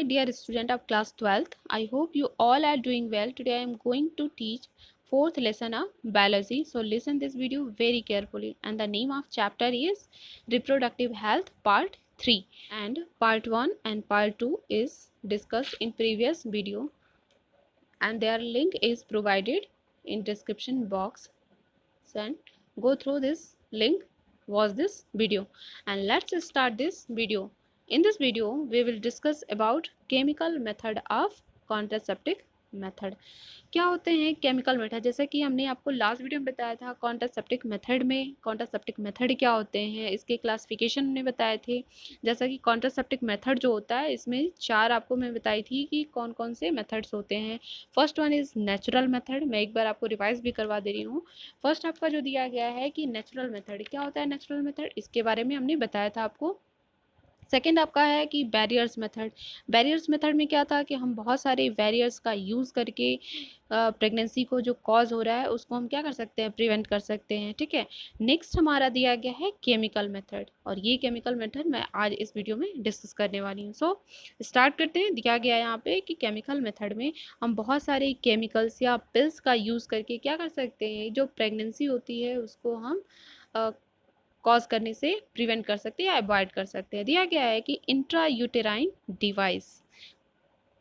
dear student of class 12th. I hope you all are doing well. Today I am going to teach fourth lesson of biology. So listen this video very carefully. And the name of chapter is Reproductive Health Part 3. And Part 1 and Part 2 is discussed in previous video. And their link is provided in description box. And go through this link, watch this video, and let's start this video. In this video we will discuss about chemical method of contraceptive method. क्या होते हैं chemical method? जैसे कि हमने आपको last video में बताया था कॉन्ट्रासेप्टिक मेथड में कॉन्ट्रासेप्टिक मेथड क्या होते हैं, इसके क्लासिफिकेशन हमने बताए थे। जैसा कि कॉन्ट्रासेप्टिक मेथड जो होता है इसमें चार आपको मैं बताई थी कि कौन कौन से मेथड्स होते हैं। First one is natural method. मैं एक बार आपको रिवाइज भी करवा दे रही हूँ। फर्स्ट आपका जो दिया गया है कि नेचुरल मेथड क्या होता है, नेचुरल मेथड इसके बारे में हमने बताया था आपको। सेकेंड आपका है कि बैरियर्स मेथड। बैरियर्स मेथड में क्या था कि हम बहुत सारे बैरियर्स का यूज़ करके प्रेगनेंसी को जो कॉज हो रहा है उसको हम क्या कर सकते हैं, प्रिवेंट कर सकते हैं। ठीक है। नेक्स्ट हमारा दिया गया है केमिकल मेथड, और ये केमिकल मेथड मैं आज इस वीडियो में डिस्कस करने वाली हूँ। सो स्टार्ट करते हैं। दिया गया है यहाँ पे कि केमिकल मेथड में हम बहुत सारे केमिकल्स या पिल्स का यूज़ करके क्या कर सकते हैं, जो प्रेगनेंसी होती है उसको हम कॉज करने से प्रिवेंट कर सकते हैं या अवॉइड कर सकते हैं। दिया गया है कि इंट्रा यूटेराइन डिवाइस,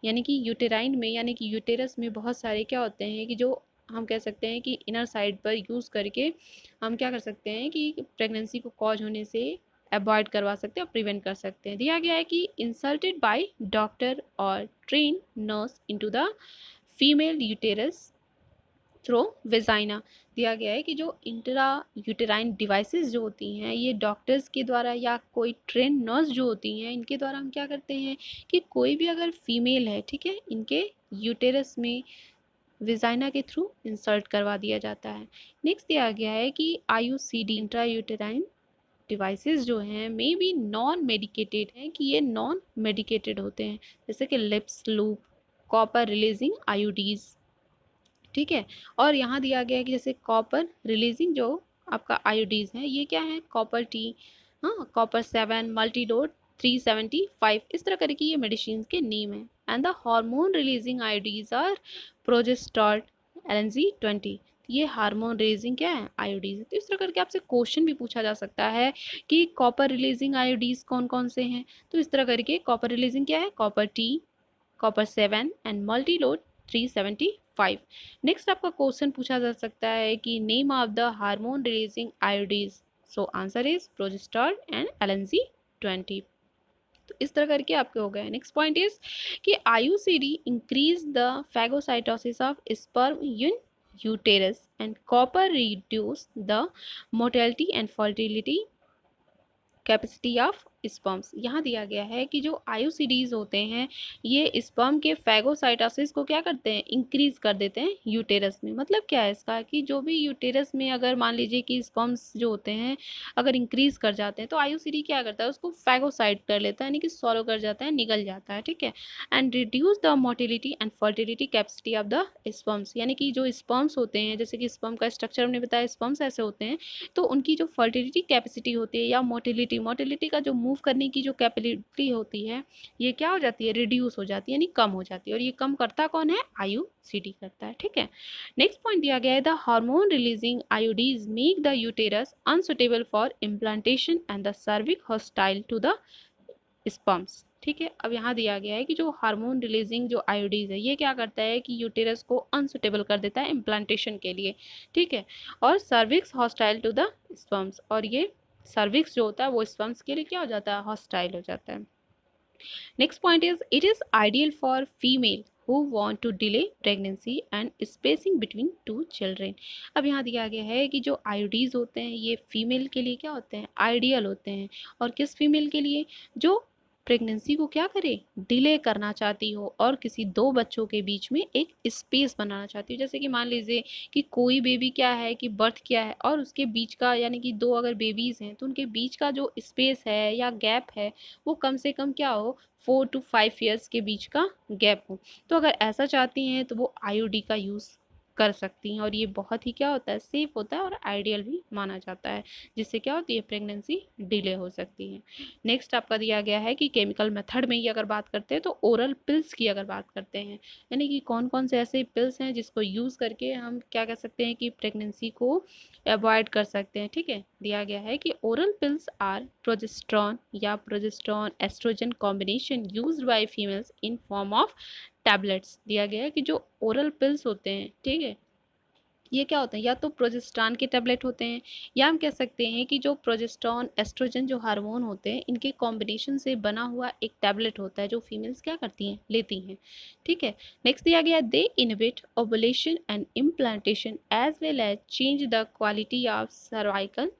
यानी कि यूटेराइन में यानी कि यूटेरस में बहुत सारे क्या होते हैं कि जो हम कह सकते हैं कि इनर साइड पर यूज़ करके हम क्या कर सकते हैं कि प्रेगनेंसी को कॉज होने से अवॉइड करवा सकते हैं और प्रिवेंट कर सकते हैं। दिया गया है कि इंसल्टेड बाय डॉक्टर और train nurse into the female uterus through vagina. दिया गया है कि जो इंट्रा यूटेराइन डिवाइसेस जो होती हैं ये डॉक्टर्स के द्वारा या कोई ट्रेन नर्स जो होती हैं इनके द्वारा हम क्या करते हैं कि कोई भी अगर फीमेल है, ठीक है, इनके यूटेरस में वेजाइना के थ्रू इंसर्ट करवा दिया जाता है। नेक्स्ट दिया गया है कि IUCD इंट्रा यूटेराइन डिवाइसेस जो हैं मे बी नॉन मेडिकेटेड हैं, कि ये नॉन मेडिकेटेड होते हैं, जैसे कि lips loop, copper releasing IUDs. ठीक है। और यहाँ दिया गया है कि जैसे कॉपर रिलीजिंग जो आपका आयोडीज है ये क्या है, कॉपर टी, हाँ, कॉपर 7, मल्टीडोट 375, इस तरह करके ये मेडिसिन के नेम है। And the hormone releasing IUDs are प्रोजेस्टॉल LNZ-20। ये हार्मोन रिलीजिंग क्या है, आयोडीज। तो इस तरह करके आपसे क्वेश्चन भी पूछा जा सकता है कि कॉपर रिलीजिंग आयोडीज कौन कौन से हैं। तो इस तरह करके कॉपर रिलीजिंग क्या है, copper T, copper 7 and multiload 375। Next आपका क्वेश्चन पूछा जा सकता है कि name of the hormone releasing IUDs. So answer is प्रोजेस्टॉल एंड LNZ-20। तो इस तरह करके आपके हो गए। नेक्स्ट पॉइंट इज कि IUCD increase the phagocytosis of sperm in uterus and copper reduce the mortality and fertility capacity of sperms. यहाँ दिया गया है कि जो IUCDs होते हैं ये स्पर्म के फैगोसाइटोसिस को क्या करते हैं, इंक्रीज कर देते हैं यूटेरस में। मतलब क्या है इसका कि जो भी यूटेरस में अगर मान लीजिए कि स्पर्म्स जो होते हैं अगर इंक्रीज कर जाते हैं तो IUCD क्या करता है, उसको फैगोसाइट कर लेता है, यानी कि सॉलो कर जाता है, निगल जाता है। ठीक है। And reduce the motility and fertility capacity of the sperms, यानी कि जो स्पर्म्स होते हैं, जैसे कि स्पर्म का स्ट्रक्चर हमने बताया, स्पर्म्स ऐसे होते हैं, तो उनकी जो फर्टिलिटी कैपेसिटी होती है या मोटिलिटी का जो मूव करने की जो कैपेबिलिटी होती है ये क्या हो जाती है, रिड्यूस हो जाती है, यानी कम हो जाती है। और ये कम करता कौन है, IUCD करता है। ठीक है। नेक्स्ट पॉइंट दिया गया है the hormone releasing IUDs make the uterus unsuitable for implantation and the cervix hostile to the sperms. ठीक है। अब यहाँ दिया गया है कि जो हार्मोन रिलीजिंग जो आयोडीज है ये क्या करता है कि यूटेरस को अनसुटेबल कर देता है इम्प्लांटेशन के लिए। ठीक है। और cervix hostile to the sperms, और ये सर्विक्स जो होता है वो स्पर्म्स के लिए क्या हो जाता है, हॉस्टाइल हो जाता है। Next point is it is ideal for female who want to delay pregnancy and spacing between two children। अब यहाँ दिया गया है कि जो आयोडीज होते हैं ये फीमेल के लिए क्या होते हैं, आइडियल होते हैं। और किस फीमेल के लिए, जो प्रेगनेंसी को क्या करे, डिले करना चाहती हो और किसी दो बच्चों के बीच में एक स्पेस बनाना चाहती हो। जैसे कि मान लीजिए कि कोई बेबी क्या है कि बर्थ किया है और उसके बीच का यानी कि दो अगर बेबीज़ हैं तो उनके बीच का जो स्पेस है या गैप है वो कम से कम क्या हो, 4 to 5 ईयर्स के बीच का गैप हो। तो अगर ऐसा चाहती हैं तो वो IUD का यूज़ कर सकती हैं, और ये बहुत ही क्या होता है, सेफ होता है और आइडियल भी माना जाता है, जिससे क्या होती है, प्रेगनेंसी डिले हो सकती है। नेक्स्ट आपका दिया गया है कि केमिकल मेथड में ही अगर बात करते हैं तो ओरल पिल्स की अगर बात करते हैं, यानी कि कौन कौन से ऐसे पिल्स हैं जिसको यूज़ करके हम क्या कर सकते हैं कि प्रेगनेंसी को अवॉइड कर सकते हैं। ठीक है, दिया गया है कि ओरल पिल्स आर प्रोजेस्ट्रॉन या progesterone oestrogen combination used by females in form of tablets. दिया गया है कि जो ओरल पिल्स होते हैं, ठीक है, ये क्या होते हैं, या तो प्रोजेस्टेरॉन के टैबलेट होते हैं, या हम कह सकते हैं कि जो प्रोजेस्टेरॉन एस्ट्रोजन जो हार्मोन होते हैं, इनके कॉम्बिनेशन से बना हुआ एक टैबलेट होता है जो फीमेल्स क्या करती हैं, लेती हैं। ठीक है, नेक्स्ट दिया गया, they inhibit ovulation and implantation as well as change the quality of cervical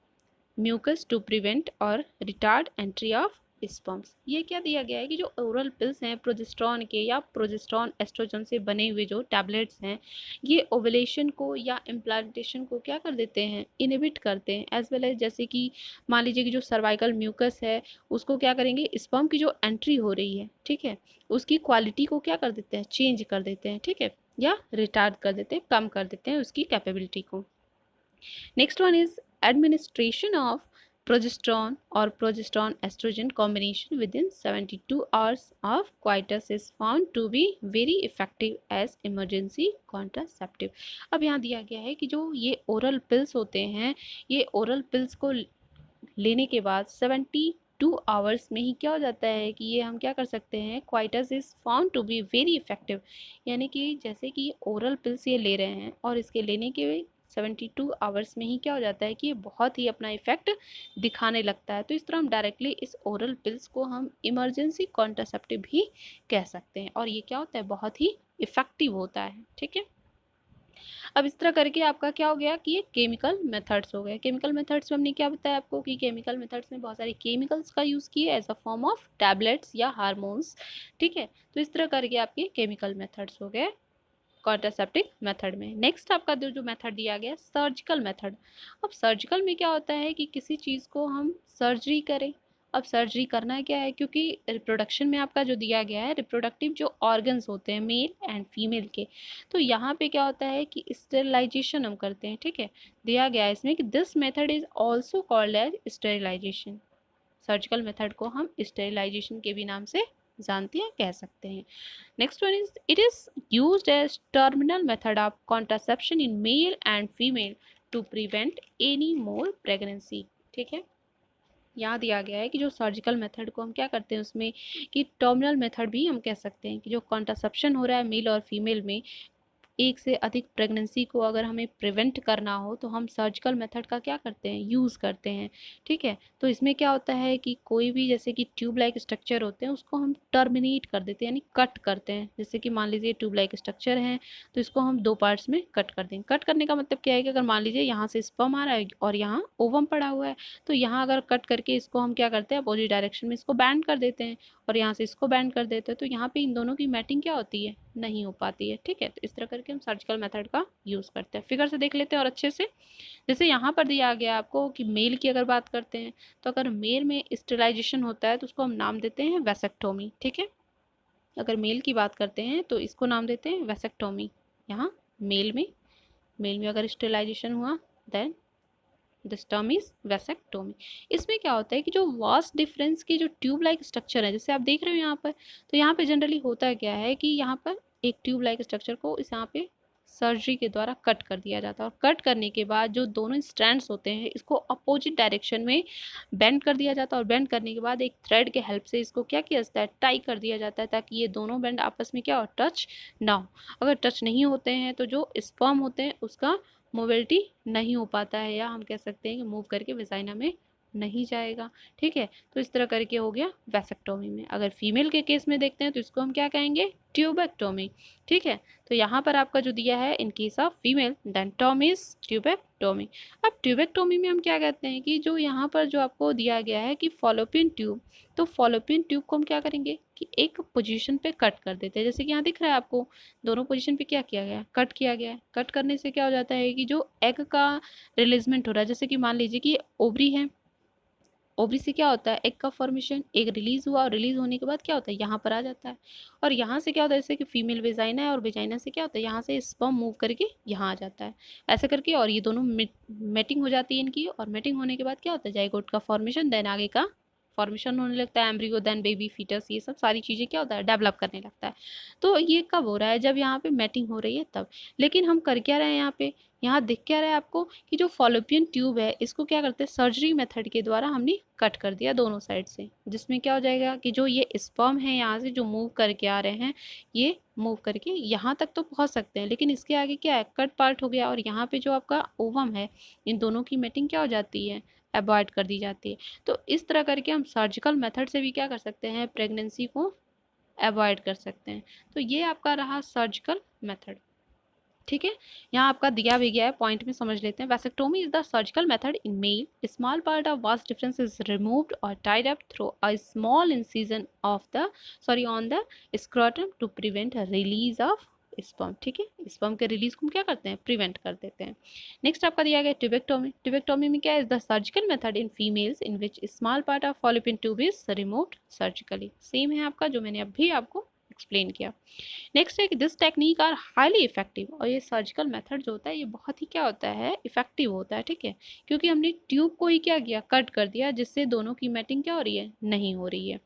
mucus to prevent और रिटार्ड एंट्री ऑफ स्पर्म्स। ये क्या दिया गया है कि जो ओरल पिल्स हैं प्रोजेस्टेरॉन के या प्रोजेस्टेरॉन एस्ट्रोजन से बने हुए जो टैबलेट्स हैं, ये ओवुलेशन को या इम्प्लांटेशन को क्या कर देते हैं, इनहिबिट करते हैं, एज वेल एज जैसे कि मान लीजिए कि जो सर्वाइकल म्यूकस है उसको क्या करेंगे, स्पर्म की जो एंट्री हो रही है, ठीक है, उसकी क्वालिटी को क्या कर देते हैं, चेंज कर देते हैं। ठीक है, या रिटार्ड कर देते हैं, कम कर देते हैं उसकी कैपेबिलिटी को। Next one is administration of progesterone or progesterone estrogen combination within 72 hours of coitus is found to be very effective as emergency contraceptive। अब यहाँ दिया गया है कि जो ये ओरल पिल्स होते हैं, ये ओरल पिल्स को लेने के बाद 72 आवर्स में ही क्या हो जाता है कि ये हम क्या कर सकते हैं, coitus is found to be very effective, यानी कि जैसे कि ओरल पिल्स ये ले रहे हैं और इसके लेने के 72 आवर्स में ही क्या हो जाता है कि ये बहुत ही अपना इफेक्ट दिखाने लगता है। तो इस तरह हम डायरेक्टली इस ओरल पिल्स को हम इमरजेंसी कॉन्ट्रासेप्टिव भी कह सकते हैं, और ये क्या होता है, बहुत ही इफेक्टिव होता है। ठीक है, अब इस तरह करके आपका क्या हो गया कि ये केमिकल मेथड्स हो गए। केमिकल मेथड्स में हमने क्या बताया आपको कि केमिकल मेथड्स में बहुत सारे केमिकल्स का यूज़ किए as a form of tablets या हार्मोन्स। ठीक है, तो इस तरह करके आपके केमिकल मेथड्स हो गए कॉन्ट्रासेप्टिव मेथड में। नेक्स्ट आपका जो मेथड दिया गया, सर्जिकल मेथड। अब सर्जिकल में क्या होता है कि किसी चीज़ को हम सर्जरी करें। अब सर्जरी करना क्या है, क्योंकि रिप्रोडक्शन में आपका जो दिया गया है, रिप्रोडक्टिव जो ऑर्गन्स होते हैं मेल एंड फीमेल के, तो यहाँ पे क्या होता है कि स्टेरिलाइजेशन हम करते हैं। ठीक है, दिया गया है इसमें कि this method is also called as sterilisation. Surgical method को हम स्टेरिलाइजेशन के भी नाम से जानते हैं, कह सकते हैं। Next one is it is used as terminal method of contraception in male and female to prevent any more pregnancy. ठीक है, यहाँ दिया गया है कि जो सर्जिकल मेथड को हम क्या करते हैं उसमें कि टर्मिनल मेथड भी हम कह सकते हैं, कि जो कॉन्ट्रासेप्शन हो रहा है मेल और फीमेल में, एक से अधिक प्रेगनेंसी को अगर हमें प्रिवेंट करना हो तो हम सर्जिकल मेथड का क्या करते हैं, यूज़ करते हैं। ठीक है, तो इसमें क्या होता है कि कोई भी जैसे कि ट्यूब लाइक स्ट्रक्चर होते हैं उसको हम टर्मिनेट कर देते हैं, यानी कट करते हैं। जैसे कि मान लीजिए ट्यूब लाइक स्ट्रक्चर है तो इसको हम दो पार्ट्स में कट कर देंगे। कट करने का मतलब क्या है कि अगर मान लीजिए यहाँ से स्पर्म आ रहा है और यहाँ ओवम पड़ा हुआ है, तो यहाँ अगर कट करके इसको हम क्या करते हैं, अपोजिट डायरेक्शन में इसको बैंड कर देते हैं और यहाँ से इसको बैंड कर देते हैं, तो यहाँ पे इन दोनों की मैटिंग क्या होती है, नहीं हो पाती है। ठीक है, तो इस तरह करके हम सर्जिकल मेथड का यूज़ करते हैं। फिगर से देख लेते हैं और अच्छे से। जैसे यहाँ पर दिया गया आपको कि मेल की अगर बात करते हैं, तो अगर मेल में स्टेरिलाइजेशन होता है तो उसको हम नाम देते हैं वैसेक्टोमी। ठीक है, अगर मेल की बात करते हैं तो इसको नाम देते हैं वैसेक्टोमी। यहाँ मेल में अगर स्टेरिलाइजेशन हुआ then this term is vasectomy. इसमें क्या होता है कि जो वास्ट डिफरेंस की जो ट्यूब लाइक स्ट्रक्चर है, जैसे आप देख रहे हो यहाँ पर, तो यहाँ पे जनरली होता क्या है कि यहाँ पर एक ट्यूब लाइक स्ट्रक्चर को इस यहाँ पे सर्जरी के द्वारा कट कर दिया जाता है, और कट करने के बाद जो दोनों स्ट्रैंड्स होते हैं इसको अपोजिट डायरेक्शन में बेंड कर दिया जाता है, और बेंड करने के बाद एक थ्रेड के हेल्प से इसको क्या किया जाता है, टाई कर दिया जाता है, ताकि ये दोनों बेंड आपस में क्या हो, टच ना हो। अगर टच नहीं होते हैं तो जो स्पर्म होते हैं उसका मोबिलिटी नहीं हो पाता है, या हम कह सकते हैं कि मूव करके वेजाइना में नहीं जाएगा। ठीक है, तो इस तरह करके हो गया वैसेक्टोमी में। अगर फीमेल के केस में देखते हैं तो इसको हम क्या कहेंगे, ट्यूबेक्टोमी। ठीक है, तो यहाँ पर आपका जो दिया है in case of female then term is tubectomy. अब ट्यूबेक्टोमी में हम क्या कहते हैं कि जो यहाँ पर जो आपको दिया गया है कि फॉलोपियन ट्यूब, तो फॉलोपियन ट्यूब को हम क्या करेंगे कि एक पोजीशन पे कट कर देते हैं। जैसे कि यहाँ दिख रहा है आपको, दोनों पोजीशन पे क्या किया गया है, कट किया गया है। कट करने से क्या हो जाता है कि जो एग का रिलीजमेंट हो रहा है, जैसे कि मान लीजिए कि ओवरी है, ओवरी से क्या होता है, एग का फॉर्मेशन, एग रिलीज हुआ और रिलीज होने के बाद क्या होता है, यहाँ पर आ जाता है। और यहाँ से क्या होता है, जैसे कि फीमेल वेजाइना है और वेजाइना से क्या होता है, यहाँ से स्पर्म मूव करके यहाँ आ जाता है ऐसे करके, और ये दोनों मेटिंग हो जाती है इनकी, और मेटिंग होने के बाद क्या होता है, जाइगोट का फॉर्मेशन, देन आगे का फॉर्मेशन होने लगता है, एम्ब्रियो, देन बेबी, फीटस, ये सब सारी चीज़ें क्या होता है, डेवलप करने लगता है। तो ये कब हो रहा है, जब यहाँ पे मेटिंग हो रही है तब। लेकिन हम कर क्या रहे हैं यहाँ पे, यहाँ दिख क्या रहा है आपको कि जो फॉलोपियन ट्यूब है इसको क्या करते हैं, सर्जरी मेथड के द्वारा हमने कट कर दिया दोनों साइड से, जिसमें क्या हो जाएगा कि जो ये स्पर्म है यहाँ से जो मूव करके आ रहे हैं, ये मूव करके यहाँ तक तो पहुँच सकते हैं, लेकिन इसके आगे क्या है, कट पार्ट हो गया, और यहाँ पे जो आपका ओवम है, इन दोनों की मेटिंग क्या हो जाती है, अवॉइड कर दी जाती है। तो इस तरह करके हम सर्जिकल मेथड से भी क्या कर सकते हैं, प्रेगनेंसी को अवॉइड कर सकते हैं। तो ये आपका रहा सर्जिकल मेथड। ठीक है, यहाँ आपका दिया भी गया है, पॉइंट में समझ लेते हैं। Vasectomy is the surgical method in male, small part of vas deferens is removed और tied up through a small incision of the on the scrotum to prevent release of sperm. ठीक है, sperm के release को हम क्या करते हैं, prevent कर देते हैं। नेक्स्ट आपका दिया गया ट्यूबेक्टोमी। ट्यूबेक्टोमी में क्या है, the surgical method in females in which small part of Fallopian tube is removed surgically. Same है आपका जो मैंने अभी आपको एक्सप्लेन किया। नेक्स्ट है कि this technique are highly effective, और ये सर्जिकल मेथड जो होता है ये बहुत ही क्या होता है, इफेक्टिव होता है। ठीक है, क्योंकि हमने ट्यूब को ही क्या किया, कट कर दिया, जिससे दोनों की मैटिंग क्या हो रही है, नहीं हो रही है।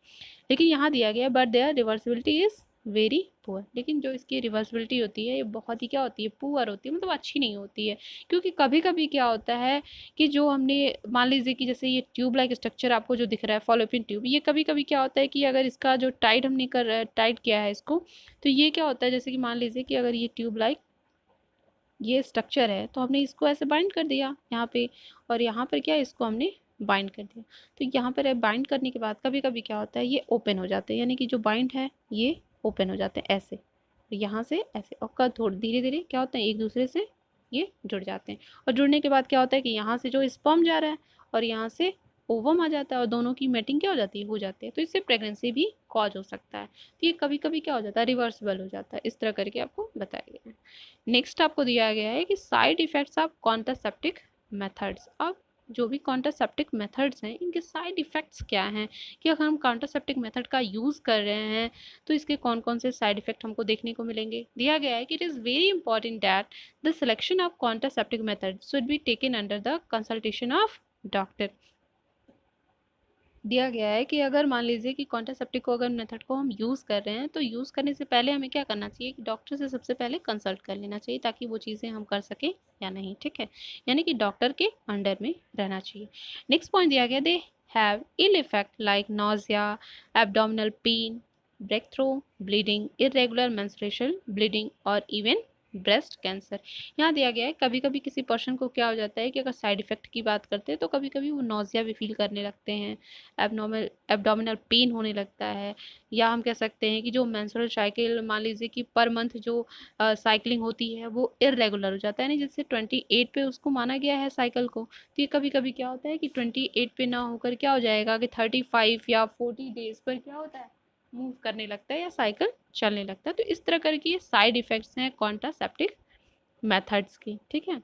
लेकिन यहाँ दिया गया but their reversibility is very poor, लेकिन जो इसकी रिवर्सिबिलिटी होती है ये बहुत ही क्या होती है, पुअर होती है, मतलब अच्छी नहीं होती है। क्योंकि कभी कभी क्या होता है कि जो हमने मान लीजिए कि जैसे ये ट्यूब लाइक स्ट्रक्चर आपको जो दिख रहा है फॉलोपियन ट्यूब, ये कभी कभी क्या होता है कि अगर इसका जो टाइट हमने कर टाइट किया है इसको, तो ये क्या होता है, जैसे कि मान लीजिए कि अगर ये ट्यूब लाइक ये स्ट्रक्चर है, तो हमने इसको ऐसे बाइंड कर दिया यहाँ पे, और यहाँ पर क्या है, इसको हमने बाइंड कर दिया। तो यहाँ पर बाइंड करने के बाद कभी कभी क्या होता है, ये ओपन हो जाते हैं, यानी कि जो बाइंड है ये ओपन हो जाते हैं ऐसे, तो यहाँ से ऐसे, और कब थोड़ी धीरे धीरे क्या होता है, एक दूसरे से ये जुड़ जाते हैं। और जुड़ने के बाद क्या होता है कि यहाँ से जो स्पर्म जा रहा है और यहाँ से ओवम आ जाता है, और दोनों की मेटिंग क्या हो जाती है, हो जाती है। तो इससे प्रेगनेंसी भी कॉज हो सकता है। तो ये कभी कभी क्या हो जाता है, रिवर्सिबल हो जाता है। इस तरह करके आपको बताया गया है। नेक्स्ट आपको दिया गया है कि side effects of contraceptive methods. अब जो भी कॉन्ट्रासेप्टिक मेथड्स हैं इनके साइड इफेक्ट्स क्या हैं, कि अगर हम कॉन्ट्रासेप्टिक मेथड का यूज़ कर रहे हैं तो इसके कौन कौन से साइड इफेक्ट हमको देखने को मिलेंगे। दिया गया है कि it is very important that the selection of contraceptive method should be taken under the consultation of doctor. दिया गया है कि अगर मान लीजिए कि कॉन्ट्रासेप्टिव को अगर मेथड को हम यूज़ कर रहे हैं, तो यूज़ करने से पहले हमें क्या करना चाहिए कि डॉक्टर से सबसे पहले कंसल्ट कर लेना चाहिए, ताकि वो चीज़ें हम कर सकें या नहीं। ठीक है, यानी कि डॉक्टर के अंडर में रहना चाहिए। नेक्स्ट पॉइंट दिया गया, they have ill effect like nausea, abdominal pain, breakthrough, bleeding, irregular menstruation bleeding और इवन ब्रेस्ट कैंसर। यहाँ दिया गया है कभी कभी किसी पर्सन को क्या हो जाता है कि अगर साइड इफेक्ट की बात करते हैं तो कभी कभी वो नोजिया भी फील करने लगते हैं, एब्डोमिनल पेन होने लगता है, या हम कह सकते हैं कि जो मेंस्ट्रुअल साइकिल मान लीजिए कि पर मंथ जो साइकिलिंग होती है वो इरेगुलर हो जाता है, नहीं जैसे 28 पे उसको माना गया है साइकिल को, तो ये कभी कभी क्या होता है कि 28 पे ना होकर क्या हो जाएगा कि 35 या 40 डेज पर क्या होता है, मूव करने लगता है या साइकिल चलने लगता है। तो इस तरह करके ये साइड इफेक्ट्स हैं कॉन्ट्रासेप्टिव मेथड्स की। ठीक है,